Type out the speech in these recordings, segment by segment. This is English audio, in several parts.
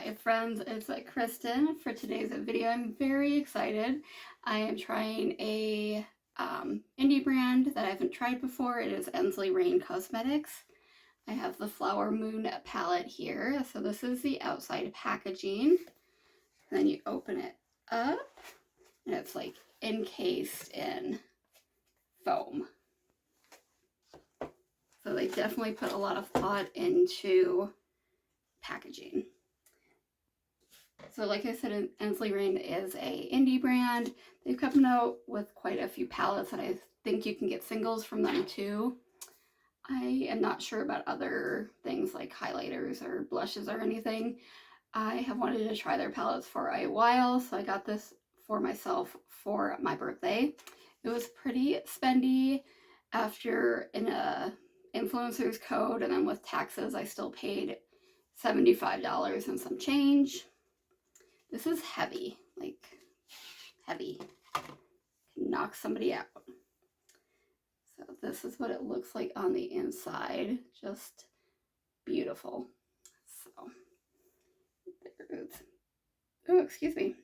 Hi friends, it's Kristen. For today's video, I'm very excited. I am trying a indie brand that I haven't tried before. It is Ensley Reign Cosmetics. I have the Flower Moon palette here. So this is the outside packaging. Then you open it up and it's like encased in foam. So they definitely put a lot of thought into packaging. So like I said, Ensley Reign is a indie brand. They've come out with quite a few palettes and I think you can get singles from them too. I am not sure about other things like highlighters or blushes or anything. I have wanted to try their palettes for a while, so I got this for myself for my birthday. It was pretty spendy. After an influencer's code and then with taxes, I still paid $75 and some change. This is heavy, like heavy. Can knock somebody out. So this is what it looks like on the inside. Just beautiful. So there's, oh, excuse me,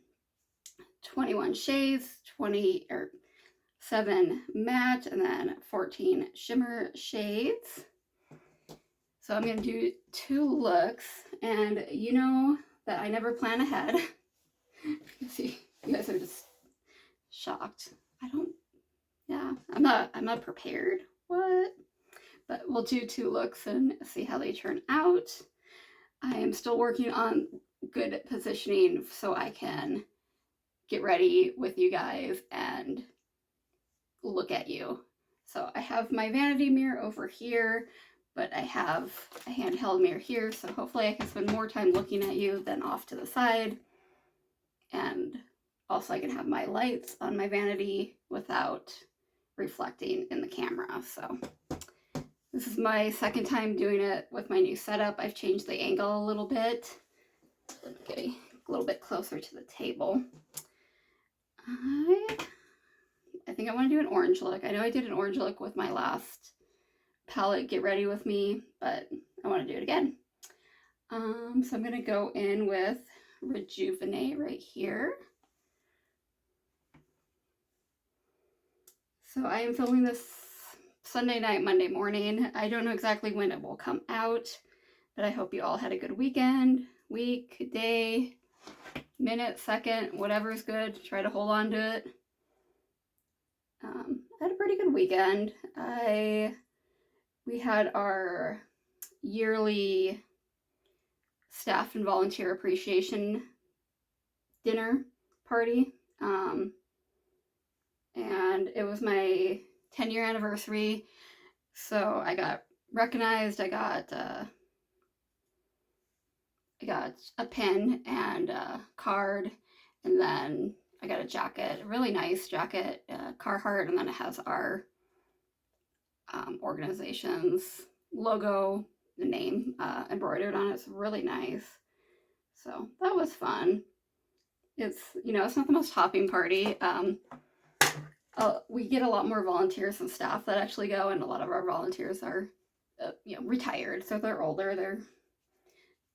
21 shades, 7 matte, and then 14 shimmer shades. So I'm gonna do 2 looks, and you know that I never plan ahead. See, you guys are just shocked. I'm not prepared. What? But we'll do 2 looks and see how they turn out. I am still working on good positioning so I can get ready with you guys and look at you. So I have my vanity mirror over here, but I have a handheld mirror here, so hopefully I can spend more time looking at you than off to the side. And also I can have my lights on my vanity without reflecting in the camera. So this is my second time doing it with my new setup. I've changed the angle a little bit. Okay, a little bit closer to the table. I think I want to do an orange look. I know I did an orange look with my last palette, Get Ready With Me, but I want to do it again. So I'm going to go in with Rejuvenate right here. So I am filming this Sunday night, Monday morning. I don't know exactly when it will come out, but I hope you all had a good weekend, week, day, minute, second, whatever's good. Try to hold on to it. I had a pretty good weekend. We had our yearly staff and volunteer appreciation dinner party. And it was my 10-year anniversary. So I got recognized. I got a pin and a card, and then I got a jacket, a really nice jacket, Carhartt, and then it has our organization's logo, the name embroidered on it. It's really nice. So that was fun. It's, you know, it's not the most hopping party. We get a lot more volunteers and staff that actually go, and a lot of our volunteers are, you know, retired, so they're older. They're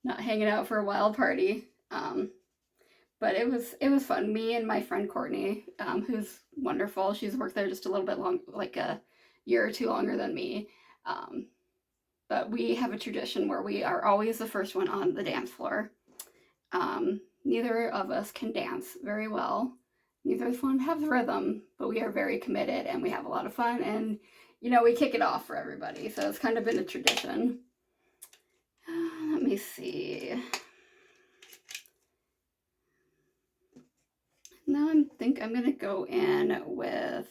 not hanging out for a wild party. But it was fun. Me and my friend Courtney, who's wonderful. She's worked there just a little bit long, like a year or 2 longer than me. But we have a tradition where we are always the first one on the dance floor. Neither of us can dance very well. Neither one has rhythm, but we are very committed and we have a lot of fun, and you know, we kick it off for everybody. So it's kind of been a tradition. Let me see. Now I think I'm gonna go in with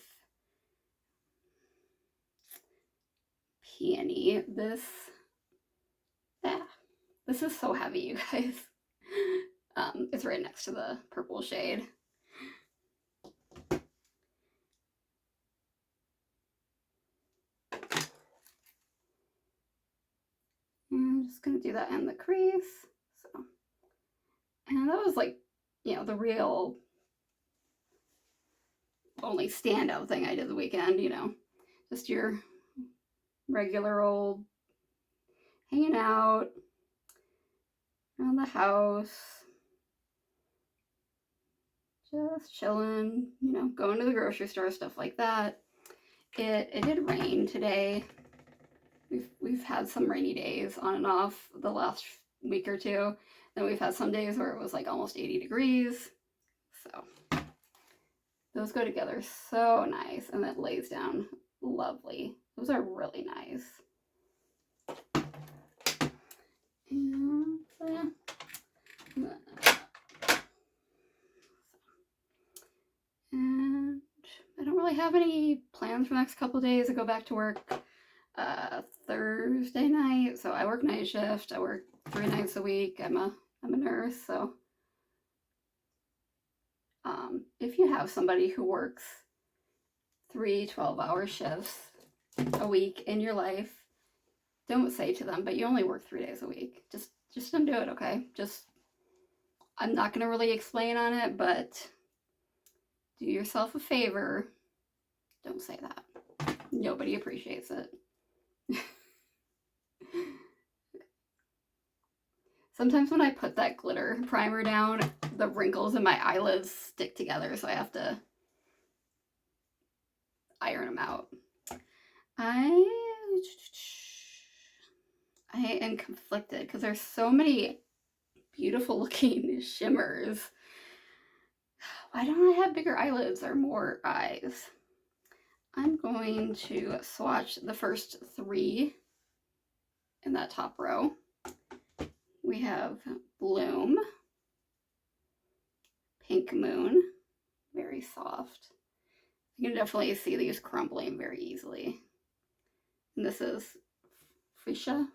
Peony. This is so heavy, you guys. It's right next to the purple shade. And I'm just gonna do that in the crease. So, and that was like, you know, the real only standout thing I did the weekend, you know, just your regular old hanging out. around the house. Just chilling, you know, going to the grocery store, stuff like that. It did rain today. We've had some rainy days on and off the last week or two. Then we've had some days where it was like almost 80 degrees. So those go together so nice, and it lays down lovely. Those are really nice. And so yeah. And I don't really have any plans for the next couple of days. I go back to work Thursday night, so I work night shift. I work 3 nights a week. I'm a nurse, so if you have somebody who works 3 12-hour shifts a week in your life, don't say to them, but you only work 3 days a week. Just don't do it, okay? I'm not gonna really explain on it, but do yourself a favor. Don't say that. Nobody appreciates it. Sometimes when I put that glitter primer down, the wrinkles in my eyelids stick together, so I have to iron them out. I am conflicted because there's so many beautiful looking shimmers. Why don't I have bigger eyelids or more eyes? I'm going to swatch the first 3 in that top row. We have Bloom, Pink Moon, very soft. You can definitely see these crumbling very easily. And this is Fuchsia.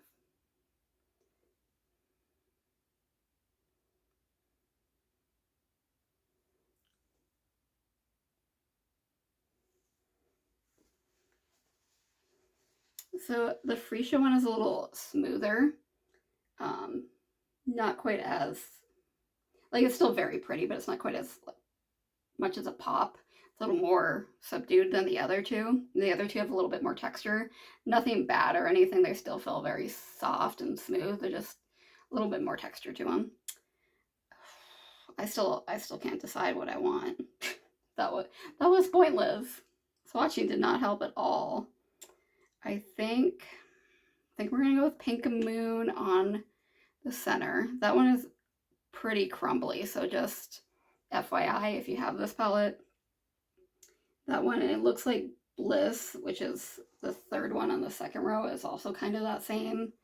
So the Fuchsia one is a little smoother. Not quite as, like, it's still very pretty, but it's not quite as much as a pop. It's a little more subdued than the other two. The other two have a little bit more texture. Nothing bad or anything. They still feel very soft and smooth. They're just a little bit more texture to them. I still can't decide what I want. that was pointless. Swatching did not help at all. I think we're gonna go with Pink Moon on the center. That one is pretty crumbly, so just FYI if you have this palette. That one, it looks like Bliss, which is the 3rd one on the 2nd row, is also kind of that same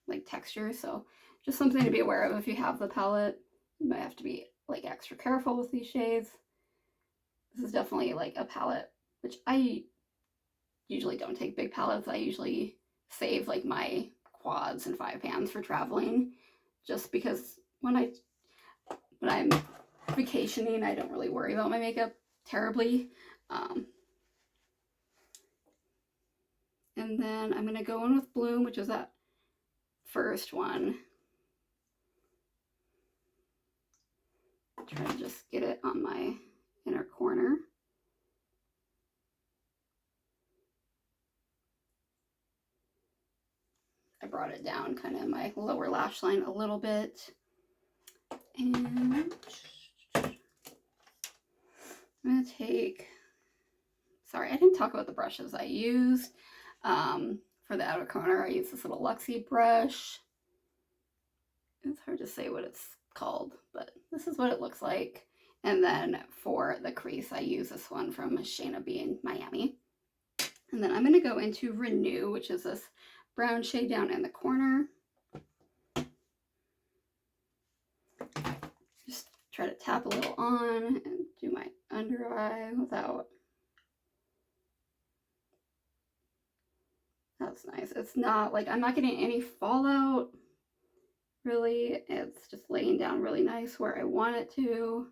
like texture. So just something to be aware of if you have the palette. You might have to be like extra careful with these shades. This is definitely like a palette, which I usually don't take big palettes. I usually save like my quads and 5 pans for traveling, just because when I'm vacationing, I don't really worry about my makeup terribly. And then I'm gonna go in with Bloom, which is that first one. Try to just get it on my inner corner. I brought it down kind of my lower lash line a little bit. And I'm gonna take, sorry, I didn't talk about the brushes I used. For the outer corner, I used this little Luxie brush. It's hard to say what it's called, but this is what it looks like. And then for the crease, I use this one from Shayna B in Miami. And then I'm going to go into Renew, which is this brown shade down in the corner. Just try to tap a little on and do my under eye without. That's nice. It's not like, I'm not getting any fallout, really. It's just laying down really nice where I want it to.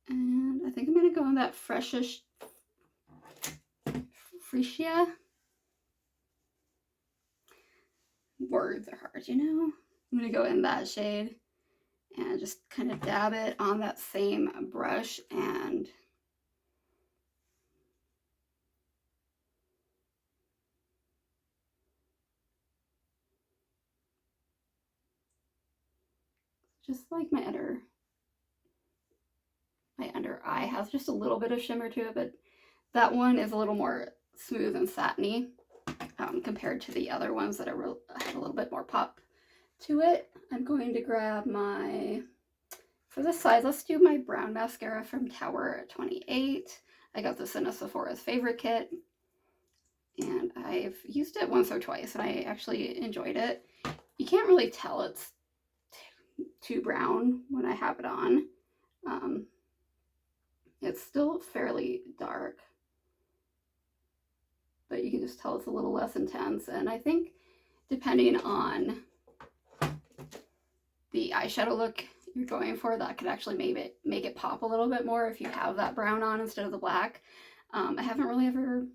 And I think I'm going to go in that freshish Fuchsia. Words are hard, you know? I'm going to go in that shade and just kind of dab it on that same brush and just like my under eye has just a little bit of shimmer to it, but that one is a little more smooth and satiny compared to the other ones that have a little bit more pop to it. I'm going to grab my, for this size, let's do my brown mascara from Tower 28. I got this in a Sephora's favorite kit, and I've used it once or twice, and I actually enjoyed it. You can't really tell it's too brown when I have it on. It's still fairly dark, but you can just tell it's a little less intense. And I think depending on the eyeshadow look you're going for, that could actually make it pop a little bit more if you have that brown on instead of the black. I haven't really ever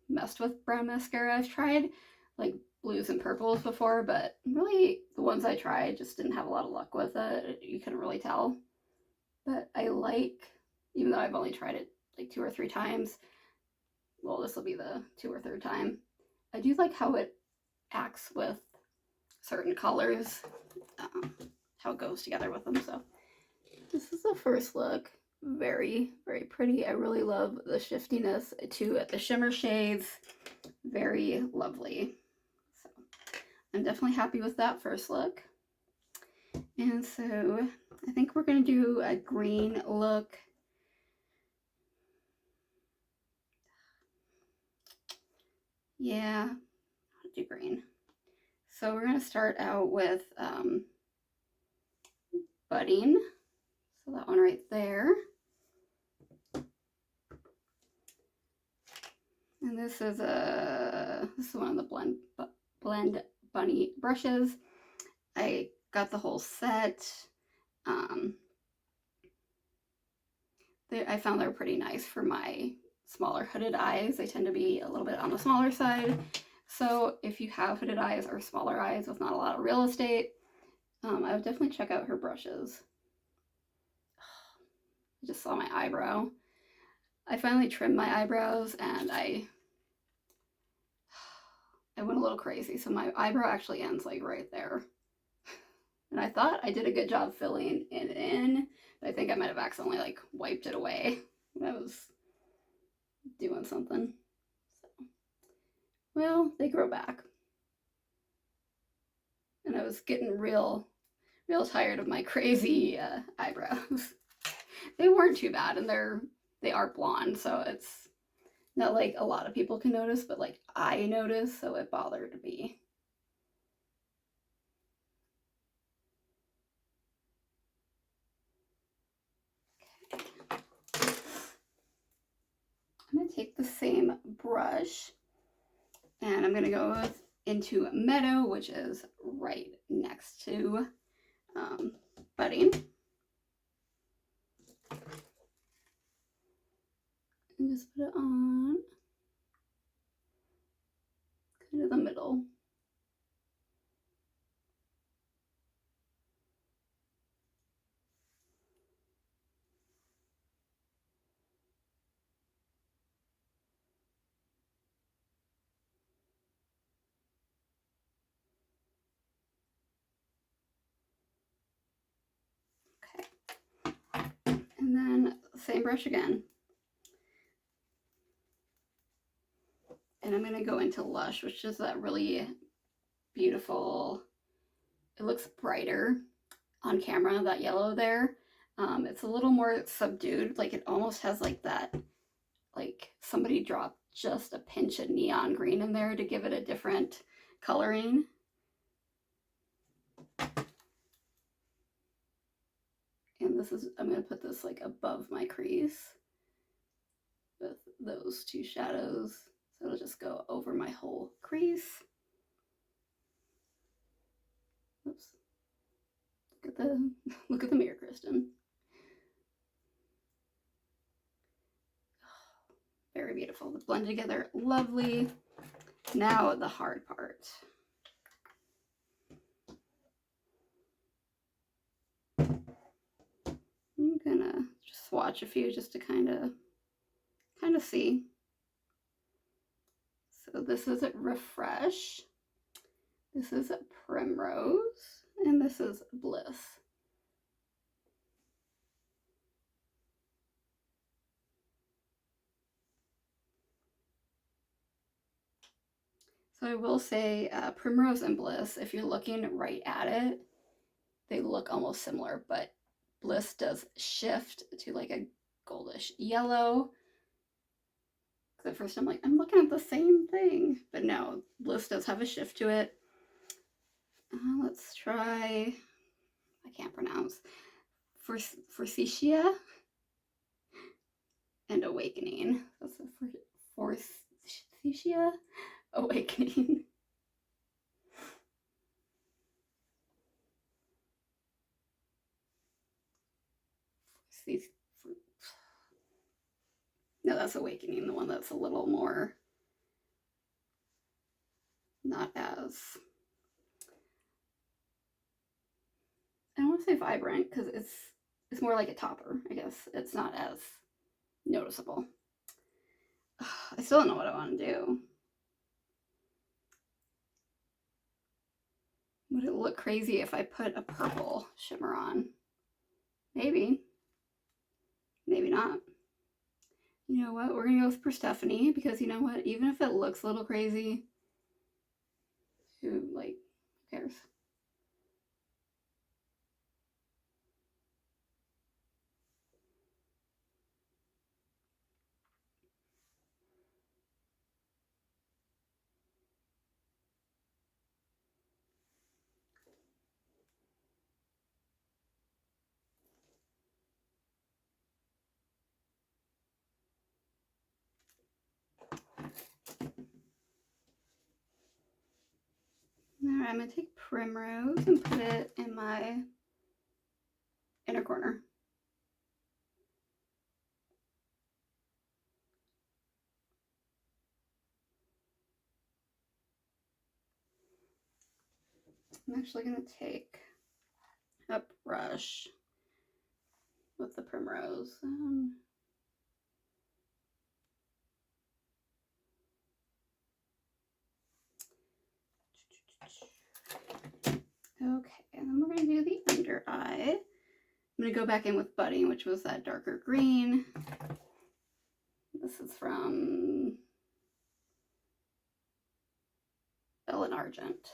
messed with brown mascara. I've tried like blues and purples before, but really the ones I tried just didn't have a lot of luck with it. You couldn't really tell. But I like, even though I've only tried it like 2 or 3 times, well, this will be the 2 or 3rd time, I do like how it acts with certain colors, how it goes together with them. So this is the first look. Very, very pretty. I really love the shiftiness to the shimmer shades. Very lovely. So I'm definitely happy with that first look. And so I think we're going to do a green look. Yeah, I'll do green. So we're going to start out with Budding. So that one right there. And this is one of the Blend Bunny brushes. I got the whole set. I found they're pretty nice for my smaller hooded eyes. They tend to be a little bit on the smaller side. So if you have hooded eyes or smaller eyes with not a lot of real estate, I would definitely check out her brushes. I just saw my eyebrow. I finally trimmed my eyebrows and I went a little crazy. So my eyebrow actually ends like right there. And I thought I did a good job filling it in, but I think I might have accidentally like wiped it away when I was doing something. So, well, they grow back. And I was getting real tired of my crazy eyebrows. They weren't too bad, and they are blonde, so it's not like a lot of people can notice, but like I noticed, so it bothered me. Okay. I'm going to take the same brush, and I'm going to go into Meadow, which is right next to Budding. And just put it on kind of the middle. Okay. And then same brush again. And I'm going to go into Lush, which is that really beautiful, it looks brighter on camera, that yellow there. It's a little more subdued, like it almost has like that, like somebody dropped just a pinch of neon green in there to give it a different coloring. And this is, I'm going to put this like above my crease with those 2 shadows. So it'll just go over my whole crease. Oops. Look at the mirror, Kristen. Oh, very beautiful. The blend together, lovely. Now the hard part. I'm gonna just swatch a few just to kind of see. So this is Refresh. This is Primrose, and this is Bliss. So I will say Primrose and Bliss, if you're looking right at it, they look almost similar, but Bliss does shift to like a goldish yellow. Because at first I'm like, I'm looking at the same thing. But no, Bliss does have a shift to it. Let's try, I can't pronounce, Forsythia and Awakening. That's a Forsythia Awakening. No, that's Awakening, the one that's a little more not as, I don't want to say vibrant because it's more like a topper, I guess. It's not as noticeable. I still don't know what I want to do. Would it look crazy if I put a purple shimmer on? Maybe. Maybe not. You know what? We're going to go with Persephone because you know what? Even if it looks a little crazy, who cares? Alright, I'm going to take Primrose and put it in my inner corner. I'm actually going to take a brush with the Primrose. Okay, and then we're going to do the under eye. I'm going to go back in with Budding, which was that darker green. This is from Bell and Argent.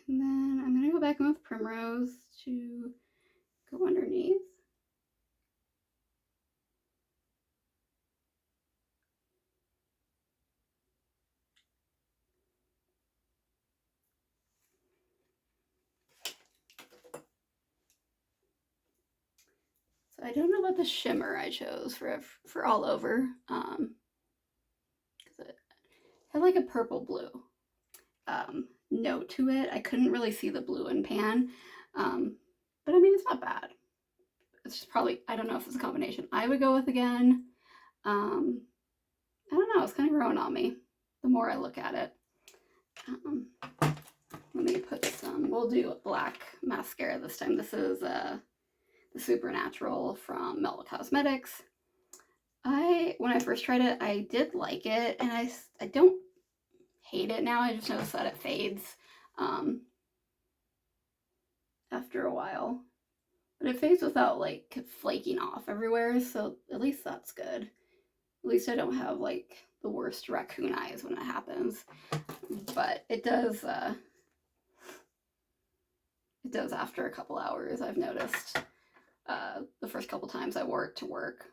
And then I'm going to go back in with Primrose to go underneath. So I don't know what the shimmer I chose for all over, because it had like a purple blue note to it. I couldn't really see the blue in pan, but I mean it's not bad. It's just probably, I don't know if it's a combination I would go with again. I don't know, it's kind of growing on me the more I look at it. Let me put some, we'll do black mascara this time. This is the Supernatural from Ensley Cosmetics. When I first tried it, I did like it, and I don't hate it now. I just noticed that it fades after a while. But it fades without like flaking off everywhere, so at least that's good. At least I don't have like the worst raccoon eyes when it happens. But it does after a couple hours, I've noticed. The first couple times I wore it to work,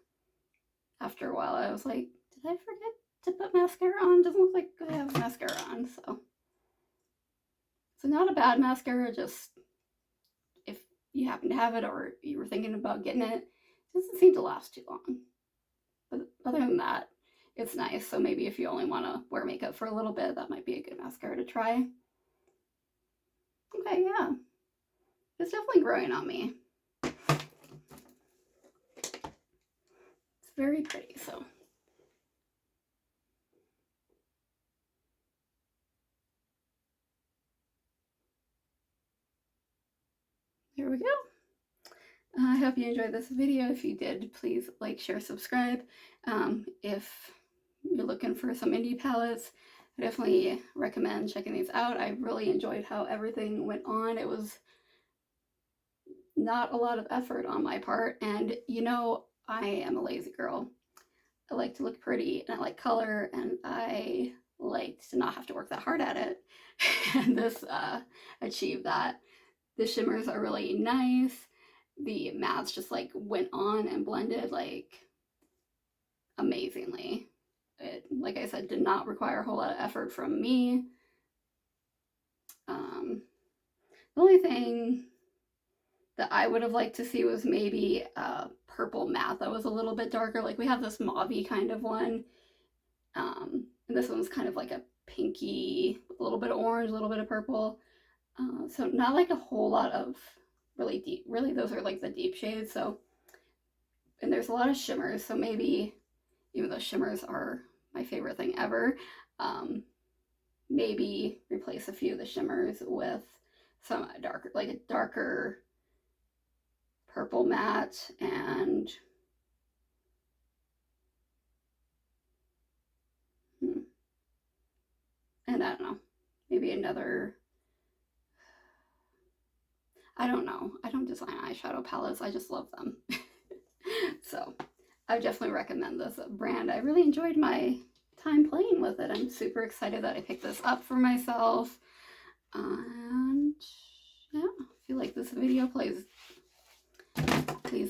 after a while I was like, did I forget to put mascara on? Doesn't look like I have mascara on. So not a bad mascara, just if you happen to have it or you were thinking about getting it, it doesn't seem to last too long. But other than that, it's nice. So maybe if you only want to wear makeup for a little bit, that might be a good mascara to try. Okay, yeah. It's definitely growing on me. It's very pretty, so. There we go. I hope you enjoyed this video. If you did, please like, share, subscribe. If you're looking for some indie palettes, I definitely recommend checking these out. I really enjoyed how everything went on. It was not a lot of effort on my part. And you know, I am a lazy girl. I like to look pretty and I like color and I like to not have to work that hard at it. And this achieved that. The shimmers are really nice. The mattes just like went on and blended like amazingly. It, like I said, did not require a whole lot of effort from me. The only thing that I would have liked to see was maybe a purple matte that was a little bit darker. Like we have this mauve-y kind of one. And this one's kind of like a pinky, a little bit of orange, a little bit of purple. So not like a whole lot of really deep, really those are like the deep shades. So, and there's a lot of shimmers. So maybe, even though shimmers are my favorite thing ever, maybe replace a few of the shimmers with some darker, like a darker purple matte and I don't know, maybe another, I don't know. I don't design eyeshadow palettes. I just love them. So I definitely recommend this brand. I really enjoyed my time playing with it. I'm super excited that I picked this up for myself. And yeah, if you like this video, please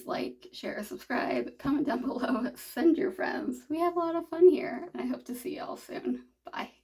like, share, subscribe, comment down below, send your friends. We have a lot of fun here, and I hope to see y'all soon. Bye.